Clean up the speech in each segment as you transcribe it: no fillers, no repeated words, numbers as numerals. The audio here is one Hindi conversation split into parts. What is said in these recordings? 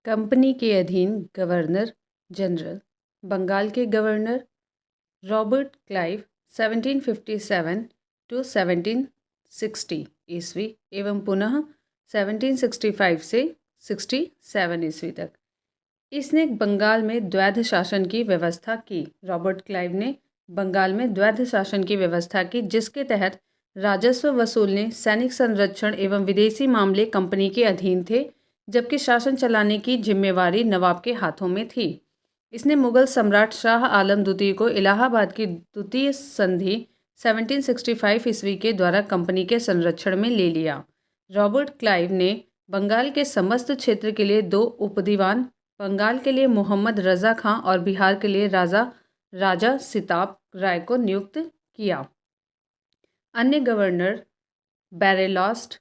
कंपनी के अधीन गवर्नर जनरल बंगाल के गवर्नर रॉबर्ट क्लाइव 1757 टू 1760 ईस्वी एवं पुनः 1765 से 67 ईस्वी तक इसने बंगाल में द्वैध शासन की व्यवस्था की। रॉबर्ट क्लाइव ने बंगाल में द्वैध शासन की व्यवस्था की, जिसके तहत राजस्व वसूलने, सैनिक संरक्षण एवं विदेशी मामले कंपनी के अधीन थे, जबकि शासन चलाने की जिम्मेवारी नवाब के हाथों में थी। इसने मुगल सम्राट शाह आलम द्वितीय को इलाहाबाद की द्वितीय संधि 1765 ईस्वी के द्वारा कंपनी के संरक्षण में ले लिया। रॉबर्ट क्लाइव ने बंगाल के समस्त क्षेत्र के लिए 2 उपदीवान, बंगाल के लिए मोहम्मद रजा खां और बिहार के लिए राजा सिताब राय को नियुक्त किया। अन्य गवर्नर बरेलास्ट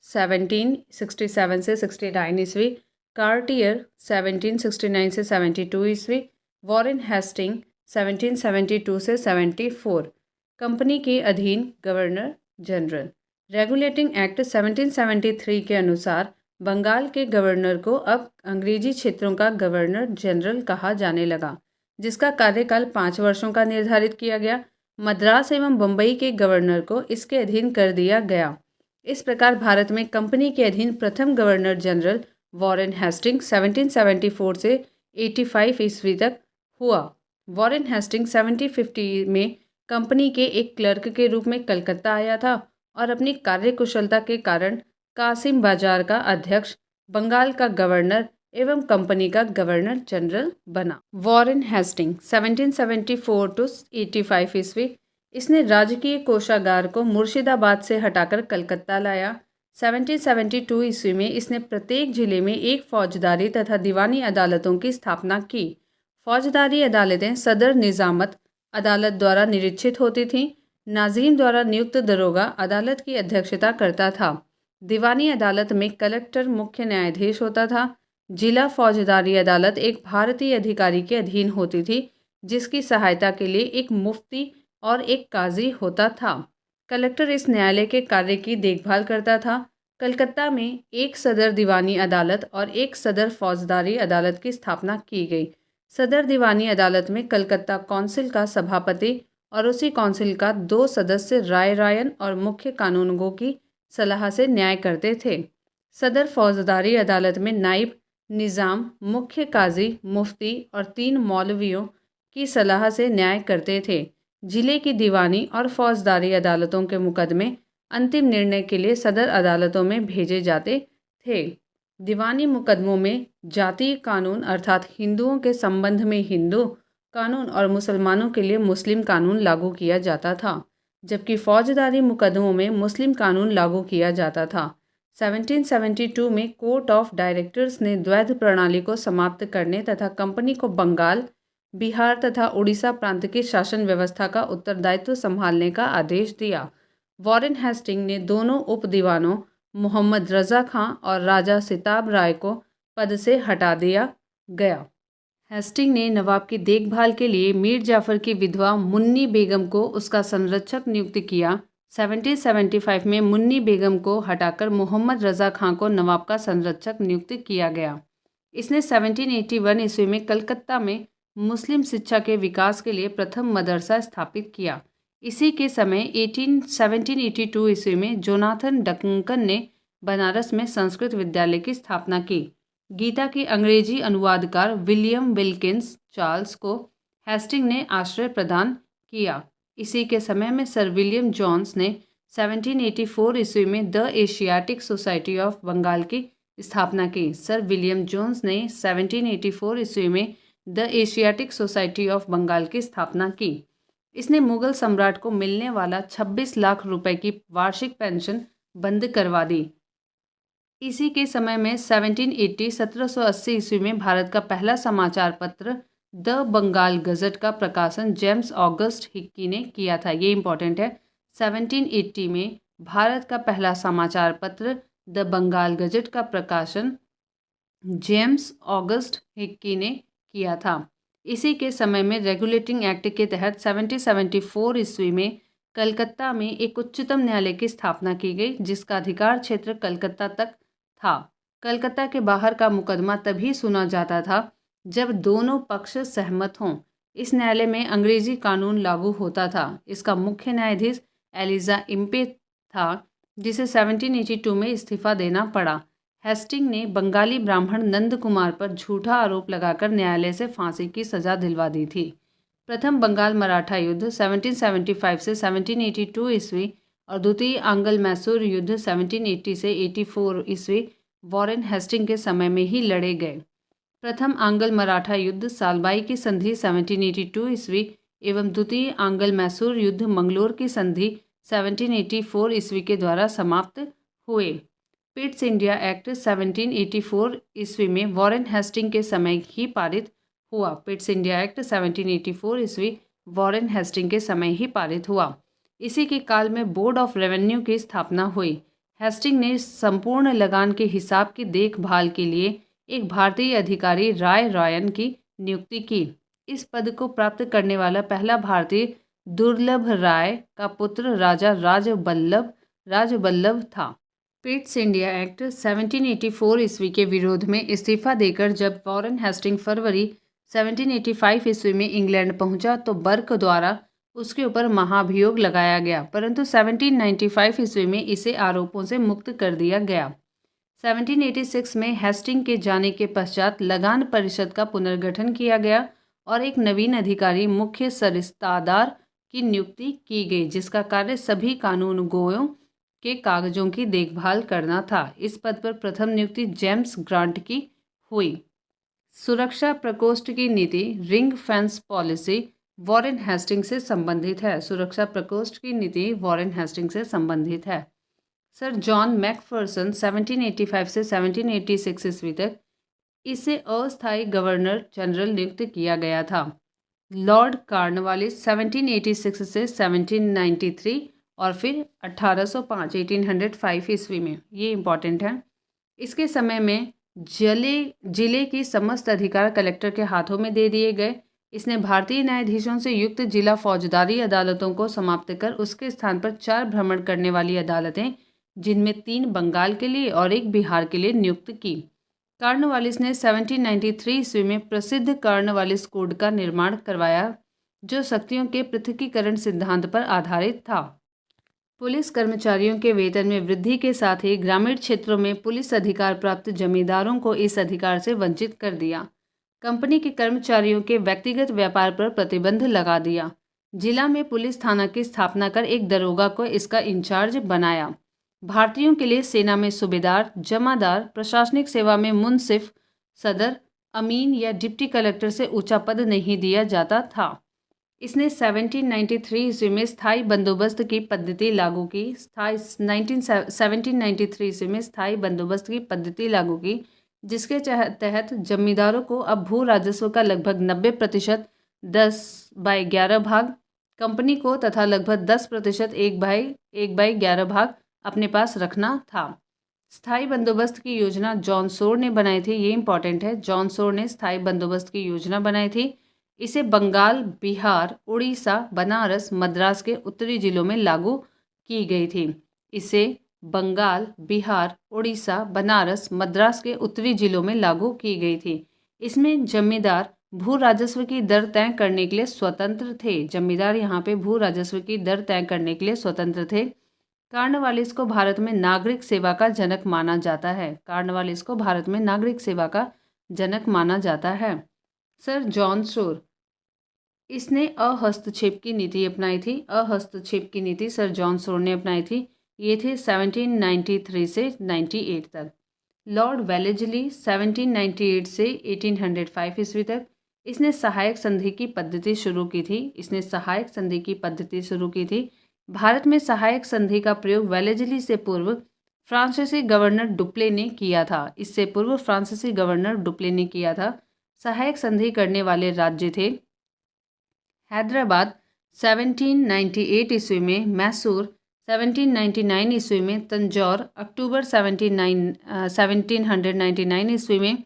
1767 से 69 ईस्वी, कार्टियर 1769 से 72 ईस्वी, वॉरेन हेस्टिंग 1772 से 74। कंपनी के अधीन गवर्नर जनरल। रेगुलेटिंग एक्ट 1773 के अनुसार बंगाल के गवर्नर को अब अंग्रेजी क्षेत्रों का गवर्नर जनरल कहा जाने लगा, जिसका कार्यकाल 5 वर्षों का निर्धारित किया गया। मद्रास एवं बम्बई के गवर्नर को इसके अधीन कर दिया गया। इस प्रकार भारत में कंपनी के अधीन प्रथम गवर्नर जनरल वॉरेन हेस्टिंग 1774 से 85 ईस्वी तक हुआ। वॉरेन हेस्टिंग 1750 में कंपनी के एक क्लर्क के रूप में कलकत्ता आया था और अपनी कार्यकुशलता के कारण कासिम बाजार का अध्यक्ष, बंगाल का गवर्नर एवं कंपनी का गवर्नर जनरल बना। वॉरेन हेस्टिंग 1774 टू 85 ईस्वी, इसने राजकीय कोषागार को मुर्शिदाबाद से हटाकर कलकत्ता लाया। 1772 ईस्वी में इसने प्रत्येक जिले में एक फौजदारी तथा दीवानी अदालतों की स्थापना की। फौजदारी अदालतें सदर निजामत अदालत द्वारा निरीक्षित होती थीं। नाजीम द्वारा नियुक्त दरोगा अदालत की अध्यक्षता करता था। दीवानी अदालत में कलेक्टर मुख्य न्यायाधीश होता था। जिला फौजदारी अदालत एक भारतीय अधिकारी के अधीन होती थी, जिसकी सहायता के लिए एक मुफ्ती और एक काजी होता था। कलेक्टर इस न्यायालय के कार्य की देखभाल करता था। कलकत्ता में एक सदर दीवानी अदालत और एक सदर फौजदारी अदालत की स्थापना की गई। सदर दीवानी अदालत में कलकत्ता काउंसिल का सभापति और उसी काउंसिल का 2 सदस्य रायन और मुख्य कानूनगो की सलाह से न्याय करते थे। सदर फौजदारी अदालत में नाइब, निज़ाम, मुख्य काजी, मुफ्ती और 3 मौलवियों की सलाह से न्याय करते थे। जिले की दीवानी और फौजदारी अदालतों के मुकदमे अंतिम निर्णय के लिए सदर अदालतों में भेजे जाते थे। दीवानी मुकदमों में जातीय कानून अर्थात हिंदुओं के संबंध में हिंदू कानून और मुसलमानों के लिए मुस्लिम कानून लागू किया जाता था, जबकि फौजदारी मुकदमों में मुस्लिम कानून लागू किया जाता था। 1772 में कोर्ट ऑफ डायरेक्टर्स ने द्वैध प्रणाली को समाप्त करने तथा कंपनी को बंगाल, बिहार तथा उड़ीसा प्रांत की शासन व्यवस्था का उत्तरदायित्व संभालने का आदेश दिया। वॉरेन हेस्टिंग ने दोनों उप दीवानों मोहम्मद रजा खां और राजा सिताब राय को पद से हटा दिया गया। हेस्टिंग ने नवाब की देखभाल के लिए मीर जाफर की विधवा मुन्नी बेगम को उसका संरक्षक नियुक्त किया। 1775 में मुन्नी बेगम को हटाकर मोहम्मद रजा खां को नवाब का संरक्षक नियुक्त किया गया। इसने 1781 ईस्वी में कलकत्ता में मुस्लिम शिक्षा के विकास के लिए प्रथम मदरसा स्थापित किया। इसी के समय 1782 ईस्वी में जोनाथन डंकन ने बनारस में संस्कृत विद्यालय की स्थापना की। गीता के अंग्रेजी अनुवादकार विलियम विल्किंस चार्ल्स को हेस्टिंग ने आश्रय प्रदान किया। इसी के समय में सर विलियम जोन्स ने 1784 ईस्वी में the Asiatic Society of Bengal की स्थापना की। सर विलियम जोन्स ने 1784 ईस्वी में the Asiatic Society of Bengal की स्थापना की। इसने मुगल सम्राट को मिलने वाला 26 लाख रुपए की वार्षिक पेंशन बंद करवा दी। इसी के समय में 1780 ईस्वी में भारत का पहला समाचार पत्र द बंगाल गजट का प्रकाशन जेम्स ऑगस्ट हिक्की ने किया था। ये इंपॉर्टेंट है। 1780 में भारत का पहला समाचार पत्र द बंगाल गजट का प्रकाशन जेम्स ऑगस्ट हिक्की ने किया था। इसी के समय में रेगुलेटिंग एक्ट के तहत 1774 ईस्वी में कलकत्ता में एक उच्चतम न्यायालय की स्थापना की गई, जिसका अधिकार क्षेत्र कलकत्ता तक था। कलकत्ता के बाहर का मुकदमा तभी सुना जाता था जब दोनों पक्ष सहमत हों। इस न्यायालय में अंग्रेजी कानून लागू होता था। इसका मुख्य न्यायाधीश एलिजा इम्पे था, जिसे 1782 में इस्तीफा देना पड़ा। हेस्टिंग ने बंगाली ब्राह्मण नंद कुमार पर झूठा आरोप लगाकर न्यायालय से फांसी की सजा दिलवा दी थी। प्रथम बंगाल मराठा युद्ध 1775 से 1782 ईस्वी और द्वितीय आंग्ल मैसूर युद्ध 1780 से 84 ईस्वी वॉरेन हेस्टिंग के समय में ही लड़े गए। प्रथम आंग्ल मराठा युद्ध सालबाई की संधि 1782 ईस्वी एवं द्वितीय आंग्ल मैसूर युद्ध मंगलोर की संधि 1784 ईस्वी के द्वारा समाप्त हुए। पिट्स इंडिया एक्ट 1784 ईस्वी में वॉरेन हेस्टिंग के समय ही पारित हुआ। पिट्स इंडिया एक्ट 1784 ईस्वी वॉरेन हेस्टिंग के समय ही पारित हुआ। इसी के काल में बोर्ड ऑफ रेवेन्यू की स्थापना हुई। हेस्टिंग ने संपूर्ण लगान के हिसाब की देखभाल के लिए एक भारतीय अधिकारी राय रॉयन की नियुक्ति की। इस पद को प्राप्त करने वाला पहला भारतीय दुर्लभ राय का पुत्र राजा राजबल्लभ था। पिट्स इंडिया एक्ट 1784 ईस्वी के विरोध में इस्तीफा देकर जब वॉरेन हेस्टिंग फरवरी 1785 ईस्वी में इंग्लैंड पहुंचा तो बर्क द्वारा उसके ऊपर महाभियोग लगाया गया, परंतु 1795 ईस्वी में इसे आरोपों से मुक्त कर दिया गया। 1786 में हेस्टिंग के जाने के पश्चात लगान परिषद का पुनर्गठन किया गया और एक नवीन अधिकारी मुख्य सरिस्तादार की नियुक्ति की गई, जिसका कार्य सभी कानून गोयों के कागजों की देखभाल करना था। इस पद पर प्रथम नियुक्ति जेम्स ग्रांट की हुई। सुरक्षा प्रकोष्ठ की नीति ring fence policy Warren Hastings से संबंधित है। सुरक्षा प्रकोष्ठ की नीति वॉरेन हेस्टिंग से संबंधित है। सर जॉन मैकफर्सन 1785 से 1786 ईस्वी तक इसे अस्थायी गवर्नर जनरल नियुक्त किया गया था। लॉर्ड कॉर्नवालिस 1786 से 1793 और फिर 1805 ईस्वी में, ये इंपॉर्टेंट है। इसके समय में जिले की समस्त अधिकार कलेक्टर के हाथों में दे दिए गए। इसने भारतीय न्यायाधीशों से युक्त जिला फौजदारी अदालतों को समाप्त कर उसके स्थान पर 4 भ्रमण करने वाली अदालतें, जिनमें 3 बंगाल के लिए और 1 बिहार के लिए नियुक्त की। कॉर्नवालिस ने 1793 ईस्वी में प्रसिद्ध कॉर्नवालिस कोड का निर्माण करवाया, जो शक्तियों के पृथकीकरण सिद्धांत पर आधारित था। पुलिस कर्मचारियों के वेतन में वृद्धि के साथ ही ग्रामीण क्षेत्रों में पुलिस अधिकार प्राप्त जमींदारों को इस अधिकार से वंचित कर दिया। कंपनी के कर्मचारियों के व्यक्तिगत व्यापार पर प्रतिबंध लगा दिया। जिला में पुलिस थाना की स्थापना कर एक दरोगा को इसका इंचार्ज बनाया। भारतीयों के लिए सेना में सूबेदार, जमादार, प्रशासनिक सेवा में मुंसिफ, सदर, अमीन या डिप्टी कलेक्टर से ऊंचा पद नहीं दिया जाता था। इसने 1793 ईस्वी में स्थायी बंदोबस्त की पद्धति लागू की। 1793 ईस्वी में स्थायी बंदोबस्त की पद्धति लागू की, जिसके तहत जमींदारों को अब भू राजस्व का लगभग 90% 10/11 भाग कंपनी को तथा लगभग 10% 1/11 भाग अपने पास रखना था। स्थायी बंदोबस्त की योजना जॉन सोर ने बनाई थी। ये इंपॉर्टेंट है, जॉन सोर ने स्थायी बंदोबस्त की योजना बनाई थी। इसे बंगाल, बिहार, उड़ीसा, बनारस, मद्रास के उत्तरी जिलों में लागू की गई थी। इसे बंगाल, बिहार, उड़ीसा, बनारस, मद्रास के उत्तरी जिलों में लागू की गई थी। इसमें जमींदार भू राजस्व की दर तय करने के लिए स्वतंत्र थे। जमींदार यहाँ पे भू राजस्व की दर तय करने के लिए स्वतंत्र थे। कॉर्नवालिस को भारत में नागरिक सेवा का जनक माना जाता है। कॉर्नवालिस को भारत में नागरिक सेवा का जनक माना जाता है। सर जॉन सोर, इसने अहस्तक्षेप की नीति अपनाई थी। अहस्तक्षेप की नीति सर जॉन सोर ने अपनाई थी। ये थे 1793 से 98 तक। लॉर्ड वेलेस्ली 1798 से 1805 ईस्वी तक इसने सहायक संधि की पद्धति शुरू की थी। इसने सहायक संधि की पद्धति शुरू की थी। भारत में सहायक संधि का प्रयोग वेलेस्ली से पूर्व फ्रांसीसी गवर्नर डुप्ले ने किया था। इससे पूर्व फ्रांसीसी गवर्नर डुप्ले ने किया था। सहायक संधि करने वाले राज्य थे हैदराबाद 1798 ईस्वी में, मैसूर 1799 ईस्वी में, तंजौर अक्टूबर 1799 ईस्वी में,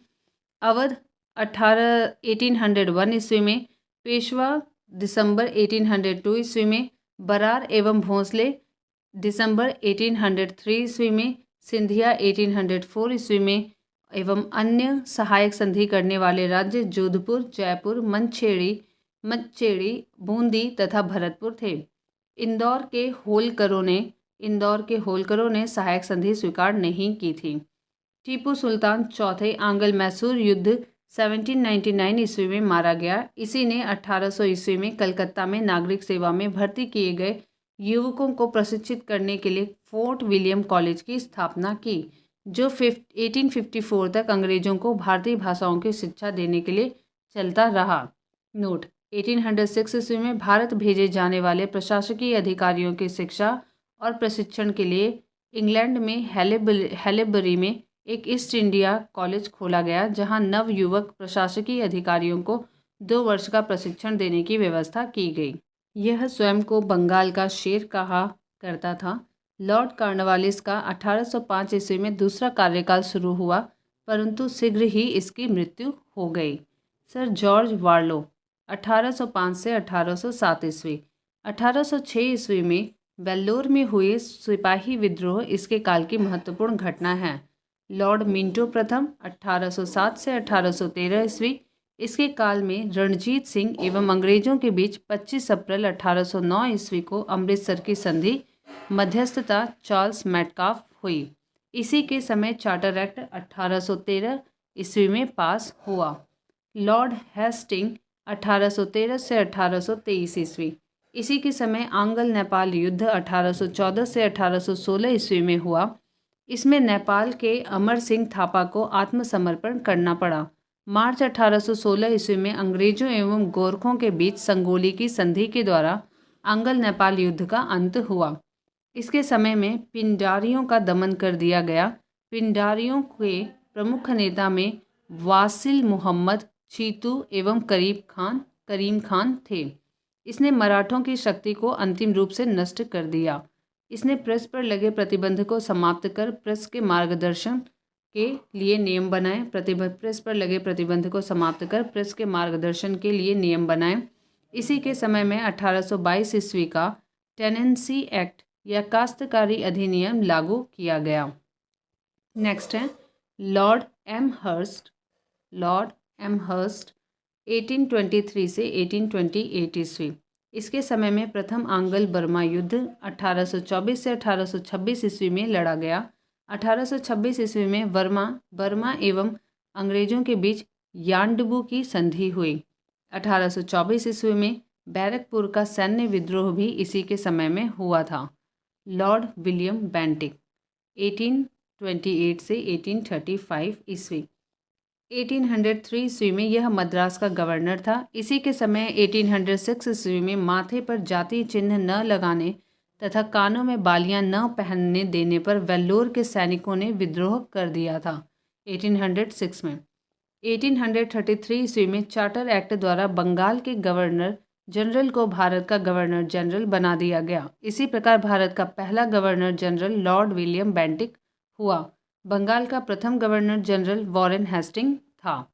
अवध 1801 ईस्वी में, पेशवा दिसंबर 1802 ईस्वी में, बरार एवं भोंसले दिसंबर 1803 ईस्वी में, सिंधिया 1804 ईस्वी में, एवं अन्य सहायक संधि करने वाले राज्य जोधपुर, जयपुर, मंचेरी, बूंदी तथा भरतपुर थे। इंदौर के होलकरों ने सहायक संधि स्वीकार नहीं की थी। टीपू सुल्तान चौथे आंग्ल मैसूर युद्ध 1799 ईस्वी में मारा गया। इसी ने 1800 ईस्वी में कलकत्ता में नागरिक सेवा में भर्ती किए गए युवकों को प्रशिक्षित करने के लिए फोर्ट विलियम कॉलेज की स्थापना की, जो 1854 तक अंग्रेजों को भारतीय भाषाओं की शिक्षा देने के लिए चलता रहा। नोट: 1806 ईस्वी में भारत भेजे जाने वाले प्रशासकीय अधिकारियों की शिक्षा और प्रशिक्षण के लिए इंग्लैंड में हैलेबरी में एक ईस्ट इंडिया कॉलेज खोला गया, जहां नव युवक प्रशासकीय अधिकारियों को 2 वर्ष का प्रशिक्षण देने की व्यवस्था की गई। यह स्वयं को बंगाल का शेर कहा करता था। लॉर्ड कॉर्नवालिस का 1805 ईस्वी में दूसरा कार्यकाल शुरू हुआ, परंतु शीघ्र ही इसकी मृत्यु हो गई। सर जॉर्ज वार्लो 1805 से 1807 ईस्वी। 1806 ईस्वी में वेल्लोर में हुए सिपाही विद्रोह इसके काल की महत्वपूर्ण घटना है। लॉर्ड मिंटो प्रथम 1807 से 1813 ईस्वी। इसके काल में रणजीत सिंह एवं अंग्रेजों के बीच 25 अप्रैल 1809 ईस्वी को अमृतसर की संधि मध्यस्थता चार्ल्स मेटकाफ हुई। इसी के समय चार्टर एक्ट 1813 ईस्वी में पास हुआ। लॉर्ड हेस्टिंग 1813 से 1823 ईस्वी। इसी के समय आंग्ल नेपाल युद्ध 1814 से 1816 ईस्वी में हुआ। इसमें नेपाल के अमर सिंह थापा को आत्मसमर्पण करना पड़ा। मार्च 1816 ईस्वी में अंग्रेजों एवं गोरखों के बीच संगोली की संधि के द्वारा आंग्ल नेपाल युद्ध का अंत हुआ। इसके समय में पिंडारियों का दमन कर दिया गया। पिंडारियों के प्रमुख नेता में वासिल मुहम्मद, चीतू एवं करीम खान थे। इसने मराठों की शक्ति को अंतिम रूप से नष्ट कर दिया। इसने प्रेस पर लगे प्रतिबंध को समाप्त कर प्रेस के मार्गदर्शन के लिए नियम बनाए। प्रेस पर लगे प्रतिबंध को समाप्त कर प्रेस के मार्गदर्शन के लिए नियम बनाए। इसी के समय में 1822 ईस्वी का टेनेंसी एक्ट या काश्तकारी अधिनियम लागू किया गया। नेक्स्ट है लॉर्ड एम हर्स्ट 1823 से 1828 ईस्वी। इसके समय में प्रथम आंग्ल बर्मा युद्ध 1824 से 1826 ईस्वी में लड़ा गया। 1826 ईस्वी में बर्मा एवं अंग्रेजों के बीच यान्डबू की संधि हुई। 1824 ईस्वी में बैरकपुर का सैन्य विद्रोह भी इसी के समय में हुआ था। लॉर्ड विलियम बेंटिक 1828 से 1835 ईस्वी। 1803 ईस्वी में यह मद्रास का गवर्नर था। इसी के समय 1806 ईस्वी में माथे पर जाति चिन्ह न लगाने तथा कानों में बालियां न पहनने देने पर वेल्लोर के सैनिकों ने विद्रोह कर दिया था। 1806 में 1833 ईस्वी में चार्टर एक्ट द्वारा बंगाल के गवर्नर जनरल को भारत का गवर्नर जनरल बना दिया गया। इसी प्रकार भारत का पहला governor general Lord William Bentinck हुआ। बंगाल का प्रथम गवर्नर जनरल वॉरेन हेस्टिंग था।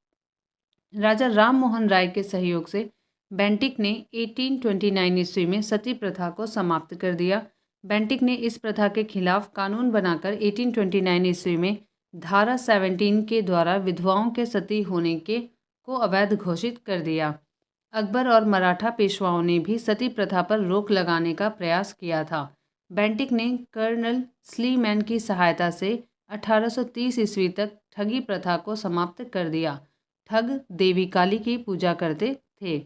राजा राम मोहन राय के सहयोग से बेंटिक ने 1829 ईस्वी में सती प्रथा को समाप्त कर दिया। बेंटिक ने इस प्रथा के खिलाफ कानून बनाकर 1829 ईस्वी में धारा 17 के द्वारा विधवाओं के सती होने को अवैध घोषित कर दिया। अकबर और मराठा पेशवाओं ने भी सती प्रथा पर रोक लगाने का प्रयास किया था। बेंटिक ने कर्नल स्लीमैन की सहायता से 1830 ईस्वी तक ठगी प्रथा को समाप्त कर दिया। ठग देवी काली की पूजा करते थे।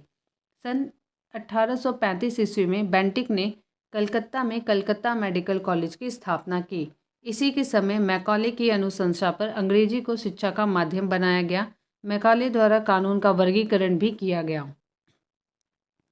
सन 1835 ईस्वी में बेंटिक ने कलकत्ता में कलकत्ता मेडिकल कॉलेज की स्थापना की। इसी के समय मैकॉले की अनुशंसा पर अंग्रेजी को शिक्षा का माध्यम बनाया गया। मैकॉले द्वारा कानून का वर्गीकरण भी किया गया।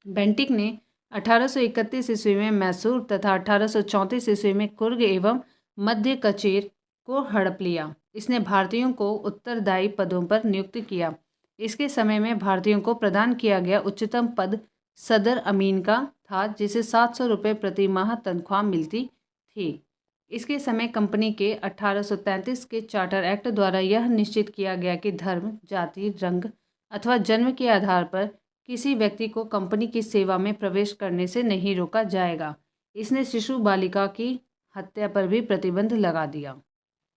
बेंटिक ने 1831 ईस्वी में मैसूर तथा 1834 ईस्वी में कुर्ग एवं मध्य कचेर को हड़प लिया। इसने भारतीयों को उत्तरदायी पदों पर नियुक्त किया। इसके समय में भारतीयों को प्रदान किया गया उच्चतम पद सदर अमीन का था, जिसे 700 रुपये प्रति माह तनख्वाह मिलती थी। इसके समय कंपनी के 1833 के चार्टर एक्ट द्वारा यह निश्चित किया गया कि धर्म, जाति, रंग अथवा जन्म के आधार पर किसी व्यक्ति को कंपनी की सेवा में प्रवेश करने से नहीं रोका जाएगा। इसने शिशु बालिका की हत्या पर भी प्रतिबंध लगा दिया।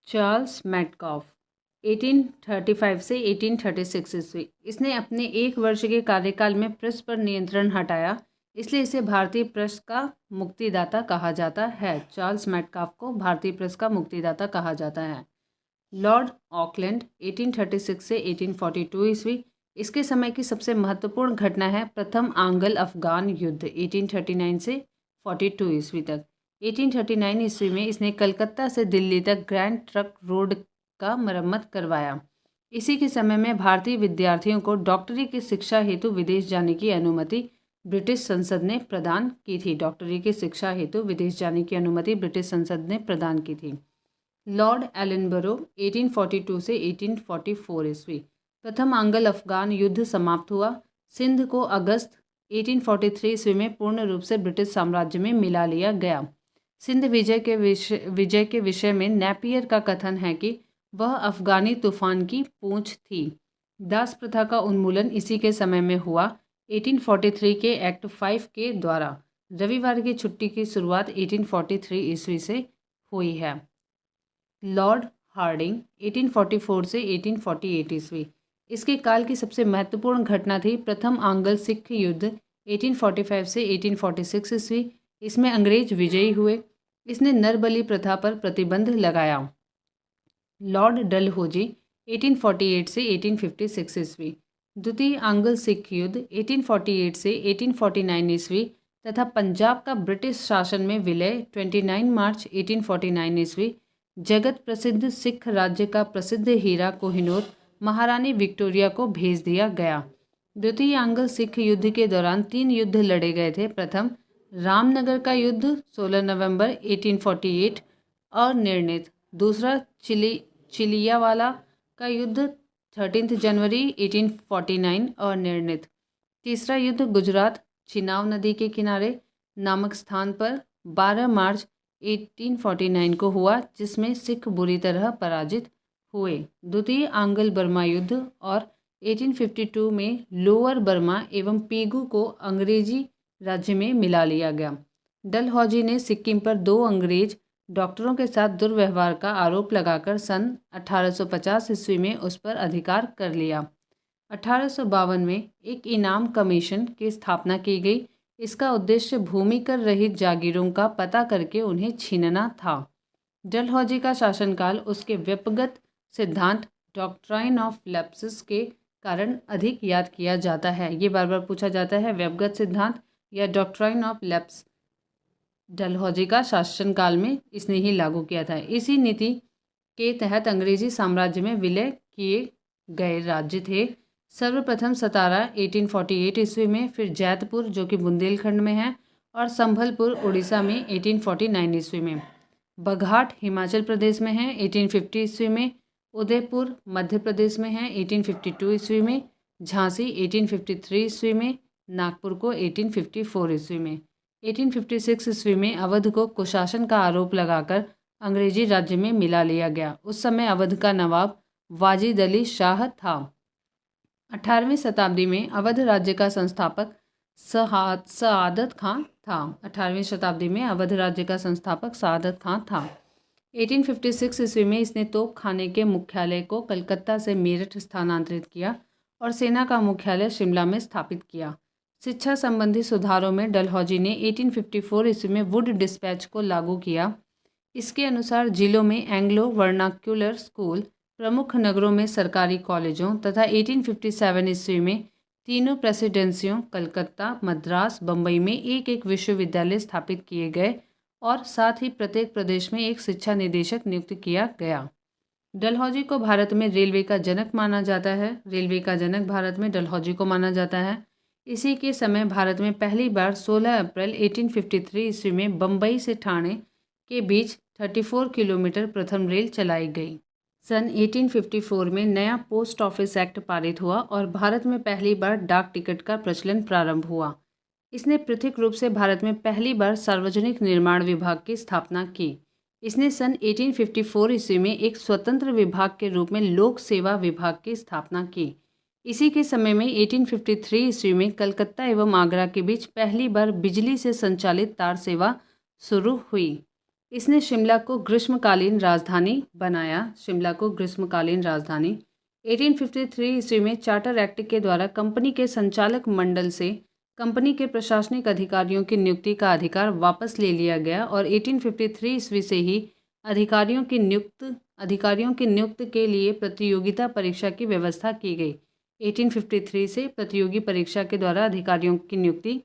चार्ल्स मेटकाफ 1835 से 1836 ईस्वी। इसने अपने 1 वर्ष के कार्यकाल में प्रेस पर नियंत्रण हटाया, इसलिए इसे भारतीय प्रेस का मुक्तिदाता कहा जाता है। चार्ल्स मेटकाफ को भारतीय प्रेस का मुक्तिदाता कहा जाता है। लॉर्ड ऑकलैंड 1836 से 1842 ईस्वी। इसके समय की सबसे महत्वपूर्ण घटना है प्रथम आंग्ल अफगान युद्ध 1839 से 42 ईस्वी तक। 1839 ईस्वी में इसने कलकत्ता से दिल्ली तक ग्रैंड ट्रंक रोड का मरम्मत करवाया। इसी के समय में भारतीय विद्यार्थियों को डॉक्टरी की शिक्षा हेतु विदेश जाने की अनुमति ब्रिटिश संसद ने प्रदान की थी। डॉक्टरी की शिक्षा हेतु विदेश जाने की अनुमति ब्रिटिश संसद ने प्रदान की थी। लॉर्ड एलनबरो 1842 से 1844 ईस्वी। प्रथम आंग्ल अफगान युद्ध समाप्त हुआ। सिंध को अगस्त 1843 ईस्वी में पूर्ण रूप से ब्रिटिश साम्राज्य में मिला लिया गया। सिंध विजय के विषय में नेपियर का कथन है कि वह अफगानी तूफान की पूंछ थी। दास प्रथा का उन्मूलन इसी के समय में हुआ। 1843 के एक्ट 5 के द्वारा रविवार की छुट्टी की शुरुआत 1843 ईस्वी से हुई है। लॉर्ड हार्डिंग 1844 से 1848 ईस्वी। इसके काल की सबसे महत्वपूर्ण घटना थी प्रथम आंग्ल सिख युद्ध 1845 से 1846 ईस्वी। इसमें अंग्रेज विजयी हुए। इसने नरबलि प्रथा पर प्रतिबंध लगाया। लॉर्ड डलहौजी 1848 से 1856 ईस्वी। द्वितीय आंग्ल सिख युद्ध 1848 से 1849 ईस्वी तथा पंजाब का ब्रिटिश शासन में विलय 29 मार्च 1849 ईस्वी। जगत प्रसिद्ध सिख राज्य का प्रसिद्ध हीरा कोहिनूर महारानी विक्टोरिया को भेज दिया गया। द्वितीय आंग्ल सिख युद्ध के दौरान 3 युद्ध लड़े गए थे। प्रथम रामनगर का युद्ध 16 नवंबर 1848 अनिर्णित। दूसरा चिलियावाला का युद्ध 13 जनवरी 1849 अनिर्णित। तीसरा युद्ध गुजरात चिनाब नदी के किनारे नामक स्थान पर 12 मार्च 1849 को हुआ, जिसमें सिख बुरी तरह पराजित हुए। द्वितीय आंग्ल बर्मा युद्ध और 1852 में लोअर बर्मा एवं पीगू को अंग्रेजी राज्य में मिला लिया गया। डलहौजी ने सिक्किम पर 2 अंग्रेज डॉक्टरों के साथ दुर्व्यवहार का आरोप लगाकर सन 1850 ईस्वी में उस पर अधिकार कर लिया। 1852 में एक इनाम कमीशन की स्थापना की गई। इसका उद्देश्य भूमि कर रहित जागीरों का पता करके उन्हें छीनना था। डलहौजी का शासनकाल उसके व्यक्तिगत सिद्धांत डॉक्ट्राइन ऑफ लैप्सेस के कारण अधिक याद किया जाता है। ये बार बार पूछा जाता है, व्यक्तिगत सिद्धांत या डॉक्ट्राइन ऑफ लैप्स डलहौजी का शासनकाल में इसने ही लागू किया था। इसी नीति के तहत अंग्रेजी साम्राज्य में विलय किए गए राज्य थे सर्वप्रथम सतारा 1848 ईस्वी में, फिर जैतपुर जो कि बुंदेलखंड में है, और संभलपुर उड़ीसा में 1849 ईस्वी में। बघाट हिमाचल प्रदेश में है 1850 ईस्वी में। उदयपुर मध्य प्रदेश में है 1852 ईस्वी में। झांसी 1853 ईस्वी में। नागपुर को 1854 ईस्वी में। 1856 ईस्वी में अवध को कुशासन का आरोप लगाकर अंग्रेजी राज्य में मिला लिया गया। उस समय अवध का नवाब वाजिद अली शाह था। 18वीं शताब्दी में अवध राज्य का संस्थापक सआदत खां था। 18वीं शताब्दी में अवध राज्य का संस्थापक सआदत खां था। 1856 ईस्वी में इसने तोप खाने के मुख्यालय को कलकत्ता से मेरठ स्थानांतरित किया और सेना का मुख्यालय शिमला में स्थापित किया। शिक्षा संबंधी सुधारों में डलहौजी ने 1854 ईस्वी में वुड डिस्पैच को लागू किया। इसके अनुसार जिलों में एंग्लो वर्नाक्युलर स्कूल, प्रमुख नगरों में सरकारी कॉलेजों तथा 1857 ईस्वी में तीनों प्रेसिडेंसियों कलकत्ता, मद्रास, बम्बई में एक एक विश्वविद्यालय स्थापित किए गए और साथ ही प्रत्येक प्रदेश में एक शिक्षा निदेशक नियुक्त किया गया। डलहौजी को भारत में रेलवे का जनक माना जाता है। रेलवे का जनक भारत में डलहौजी को माना जाता है। इसी के समय भारत में पहली बार 16 अप्रैल 1853 ईस्वी में बम्बई से ठाणे के बीच 34 किलोमीटर प्रथम रेल चलाई गई। सन 1854 में नया पोस्ट ऑफिस एक्ट पारित हुआ और भारत में पहली बार डाक टिकट का प्रचलन प्रारंभ हुआ। इसने पृथक रूप से भारत में पहली बार सार्वजनिक निर्माण विभाग की स्थापना की। इसने सन 1854 ईस्वी में एक स्वतंत्र विभाग के रूप में लोक सेवा विभाग की स्थापना की। इसी के समय में 1853 ईस्वी में कलकत्ता एवं आगरा के बीच पहली बार बिजली से संचालित तार सेवा शुरू हुई। इसने शिमला को ग्रीष्मकालीन राजधानी बनाया। शिमला को ग्रीष्मकालीन राजधानी 1853 ईस्वी में चार्टर एक्ट के द्वारा कंपनी के संचालक मंडल से कंपनी के प्रशासनिक अधिकारियों की नियुक्ति का अधिकार वापस ले लिया गया और 1853 ईस्वी से ही अधिकारियों की नियुक्ति के लिए प्रतियोगिता परीक्षा की व्यवस्था की गई। 1853 से प्रतियोगी परीक्षा के द्वारा अधिकारियों की नियुक्ति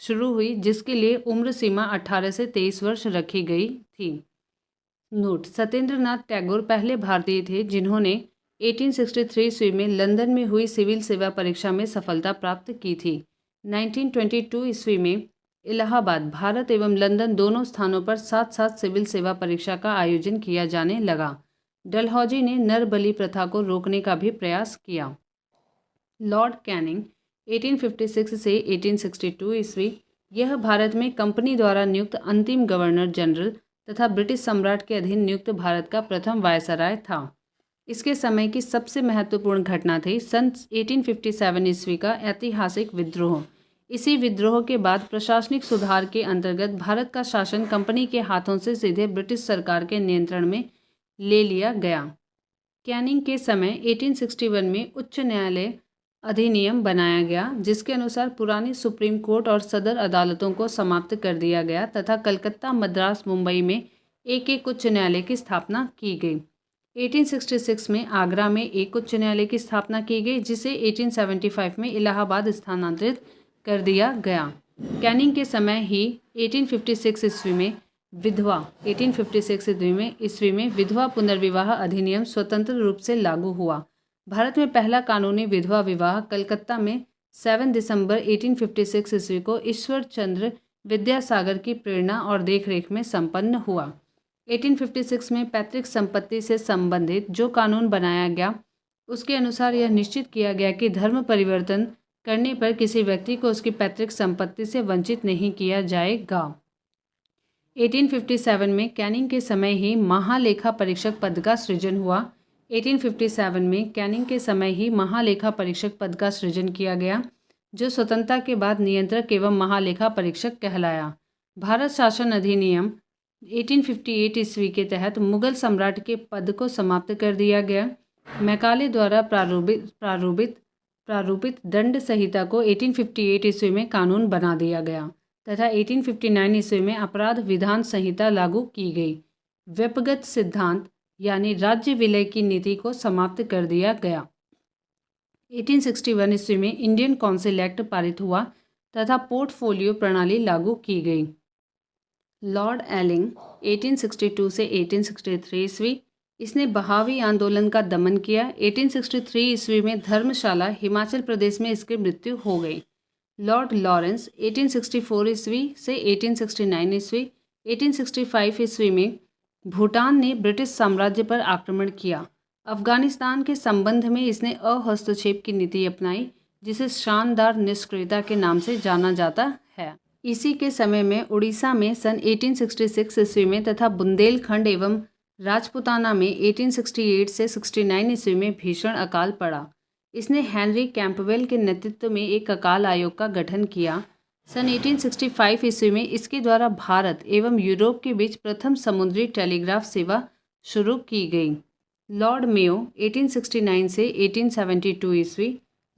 शुरू हुई, जिसके लिए उम्र सीमा 18 से 23 वर्ष रखी गई थी। नोट: सत्येंद्रनाथ टैगोर पहले भारतीय थे जिन्होंने 1863 ईस्वी में लंदन में हुई सिविल सेवा परीक्षा में सफलता प्राप्त की थी। 1922 ईस्वी में इलाहाबाद, भारत एवं लंदन दोनों स्थानों पर साथ साथ सिविल सेवा परीक्षा का आयोजन किया जाने लगा। डलहौजी ने नर बलि प्रथा को रोकने का भी प्रयास किया। लॉर्ड कैनिंग 1856 से 1862 ईस्वी, यह भारत में कंपनी द्वारा नियुक्त अंतिम गवर्नर जनरल तथा ब्रिटिश सम्राट के अधीन नियुक्त भारत का प्रथम वायसराय था। इसके समय की सबसे महत्वपूर्ण घटना थी सन 1857 ईस्वी का ऐतिहासिक विद्रोह। इसी विद्रोह के बाद प्रशासनिक सुधार के अंतर्गत भारत का शासन कंपनी के हाथों से सीधे ब्रिटिश सरकार के नियंत्रण में ले लिया गया। कैनिंग के समय 1861 में उच्च न्यायालय अधिनियम बनाया गया, जिसके अनुसार पुरानी सुप्रीम कोर्ट और सदर अदालतों को समाप्त कर दिया गया तथा कलकत्ता, मद्रास, मुंबई में एक एक उच्च न्यायालय की स्थापना की गई। 1866 में आगरा में एक उच्च न्यायालय की स्थापना की गई, जिसे 1875 में इलाहाबाद स्थानांतरित कर दिया गया। कैनिंग के समय ही 1856 ईस्वी में विधवा पुनर्विवाह अधिनियम स्वतंत्र रूप से लागू हुआ। भारत में पहला कानूनी विधवा विवाह कलकत्ता में 7 दिसंबर 1856 ईस्वी को ईश्वर चंद्र विद्यासागर की प्रेरणा और देखरेख में संपन्न हुआ। 1856 में पैतृक संपत्ति से संबंधित जो कानून बनाया गया, उसके अनुसार यह निश्चित किया गया कि धर्म परिवर्तन करने पर किसी व्यक्ति को उसकी पैतृक संपत्ति से वंचित नहीं किया जाएगा। 1857 में कैनिंग के समय ही महालेखा परीक्षक पद का सृजन हुआ। 1857 में कैनिंग के समय ही महालेखा परीक्षक पद का सृजन किया गया, जो स्वतंत्रता के बाद नियंत्रक एवं महालेखा परीक्षक कहलाया। भारत शासन अधिनियम 1858 ईस्वी के तहत मुगल सम्राट के पद को समाप्त कर दिया गया। मैकाले द्वारा प्रारूपित दंड संहिता को 1858 ईस्वी में कानून बना दिया गया तथा 1859 ईस्वी में अपराध विधान संहिता लागू की गई। व्यपगत सिद्धांत यानी राज्य विलय की नीति को समाप्त कर दिया गया। 1861 ईस्वी में इंडियन काउंसिल एक्ट पारित हुआ तथा पोर्टफोलियो प्रणाली लागू की गई। लॉर्ड एलिंग 1862 से 1863 ईस्वी, इसने बहावी आंदोलन का दमन किया। 1863 ईस्वी में धर्मशाला, हिमाचल प्रदेश में इसकी मृत्यु हो गई। लॉर्ड लॉरेंस 1864 ईस्वी से 1869 ईस्वी, 1865 ईस्वी में भूटान ने ब्रिटिश साम्राज्य पर आक्रमण किया। अफगानिस्तान के संबंध में इसने अहस्तक्षेप की नीति अपनाई, जिसे शानदार निष्क्रियता के नाम से जाना जाता है। इसी के समय में उड़ीसा में सन 1866 ईस्वी में तथा बुंदेलखंड एवं राजपुताना में 1868 से 69 ईस्वी में भीषण अकाल पड़ा। इसने हेनरी कैंपबेल के नेतृत्व में एक अकाल आयोग का गठन किया। सन 1865 ईस्वी में इसके द्वारा भारत एवं यूरोप के बीच प्रथम समुद्री टेलीग्राफ सेवा शुरू की गई। लॉर्ड मेयो 1869 से 1872 ईस्वी,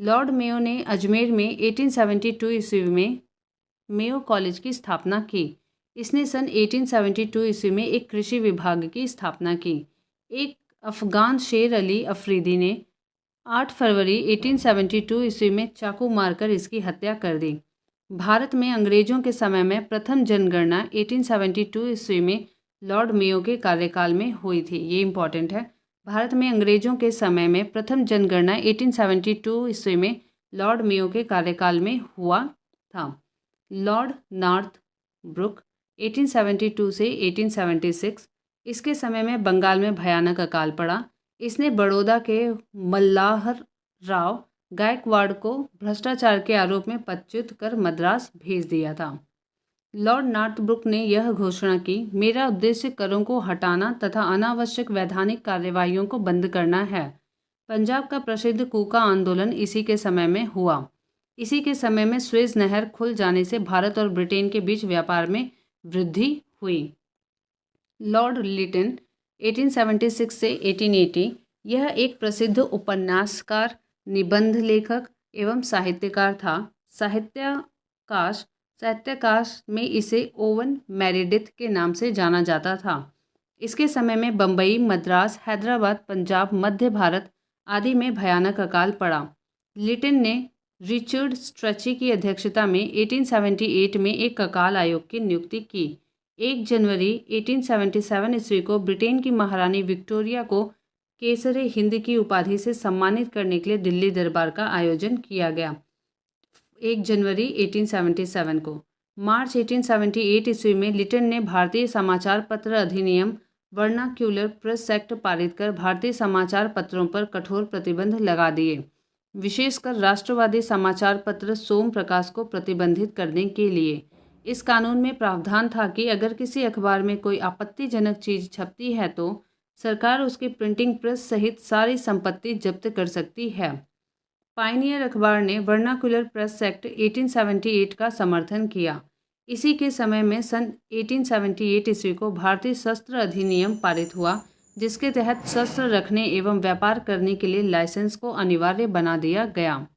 लॉर्ड मेयो ने अजमेर में 1872 ईस्वी में मेयो कॉलेज की स्थापना की। इसने सन 1872 ईस्वी में एक कृषि विभाग की स्थापना की। एक अफगान शेर अली अफरीदी ने 8 फरवरी 1872 ईस्वी में चाकू मारकर इसकी हत्या कर दी। भारत में अंग्रेजों के समय में प्रथम जनगणना 1872 ईस्वी में लॉर्ड मेयो के कार्यकाल में हुई थी। ये इंपॉर्टेंट है। भारत में अंग्रेजों के समय में प्रथम जनगणना 1872 ईस्वी में लॉर्ड मेयो के कार्यकाल में हुआ था। लॉर्ड नॉर्थ ब्रुक 1872 से 1876, इसके समय में बंगाल में भयानक अकाल पड़ा। इसने बड़ौदा के मल्लाहर राव गायकवाड़ को भ्रष्टाचार के आरोप में पदच्युत कर मद्रास भेज दिया था। लॉर्ड नॉर्थब्रुक ने यह घोषणा की, मेरा उद्देश्य करों को हटाना तथा अनावश्यक वैधानिक कार्यवाहियों को बंद करना है। पंजाब का प्रसिद्ध कूका आंदोलन इसी के समय में हुआ। इसी के समय में स्वेज नहर खुल जाने से भारत और ब्रिटेन के बीच व्यापार में वृद्धि हुई। लॉर्ड लिटन 1876 से 1880 यह एक प्रसिद्ध उपन्यासकार, निबंध लेखक एवं साहित्यकार था। साहित्याकाश में इसे ओवन मेरेडिथ के नाम से जाना जाता था। इसके समय में बम्बई, मद्रास, हैदराबाद, पंजाब, मध्य भारत आदि में भयानक अकाल पड़ा। लिटन ने रिचर्ड स्ट्रची की अध्यक्षता में 1878 में एक अकाल आयोग की नियुक्ति की। 1 जनवरी 1877 ईस्वी को ब्रिटेन की महारानी विक्टोरिया को केसरे हिंद की उपाधि से सम्मानित करने के लिए दिल्ली दरबार का आयोजन किया गया। 1 जनवरी 1877 को मार्च 1878 ईस्वी में लिटन ने भारतीय समाचार पत्र अधिनियम वर्नाक्यूलर प्रेस एक्ट पारित कर भारतीय समाचार पत्रों पर कठोर प्रतिबंध लगा दिए। विशेषकर राष्ट्रवादी समाचार पत्र सोम प्रकाश को प्रतिबंधित करने के लिए। इस कानून में प्रावधान था कि अगर किसी अखबार में कोई आपत्तिजनक चीज़ छपती है तो सरकार उसकी प्रिंटिंग प्रेस सहित सारी संपत्ति जब्त कर सकती है। पायनियर अखबार ने वर्नाकुलर प्रेस एक्ट 1878 का समर्थन किया। इसी के समय में सन 1878 ईस्वी को भारतीय शस्त्र अधिनियम पारित हुआ, जिसके तहत शस्त्र रखने एवं व्यापार करने के लिए लाइसेंस को अनिवार्य बना दिया गया।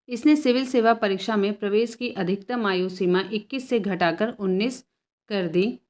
इसने सिविल सेवा परीक्षा में प्रवेश की अधिकतम आयु सीमा 21 से घटाकर 19 कर दी।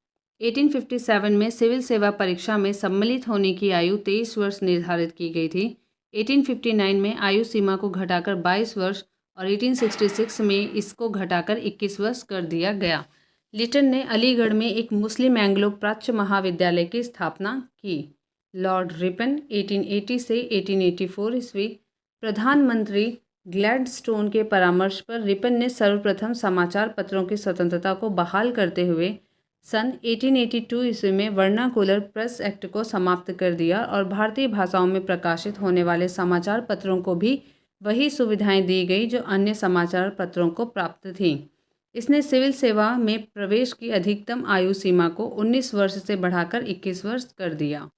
1857 में सिविल सेवा परीक्षा में सम्मिलित होने की आयु 23 वर्ष निर्धारित की गई थी। 1859 में आयु सीमा को घटाकर 22 वर्ष और 1866 में इसको घटाकर 21 वर्ष कर दिया गया। लिटन ने अलीगढ़ में एक मुस्लिम एंग्लो प्राच्य महाविद्यालय की स्थापना की। लॉर्ड रिपन 1880 से 1884 ईस्वी प्रधानमंत्री ग्लैडस्टोन के परामर्श पर रिपन ने सर्वप्रथम समाचार पत्रों की स्वतंत्रता को बहाल करते हुए सन 1882 ईस्वी में वर्नाकुलर प्रेस एक्ट को समाप्त कर दिया और भारतीय भाषाओं में प्रकाशित होने वाले समाचार पत्रों को भी वही सुविधाएं दी गई जो अन्य समाचार पत्रों को प्राप्त थीं। इसने सिविल सेवा में प्रवेश की अधिकतम आयु सीमा को 19 वर्ष से बढ़ाकर 21 वर्ष कर दिया।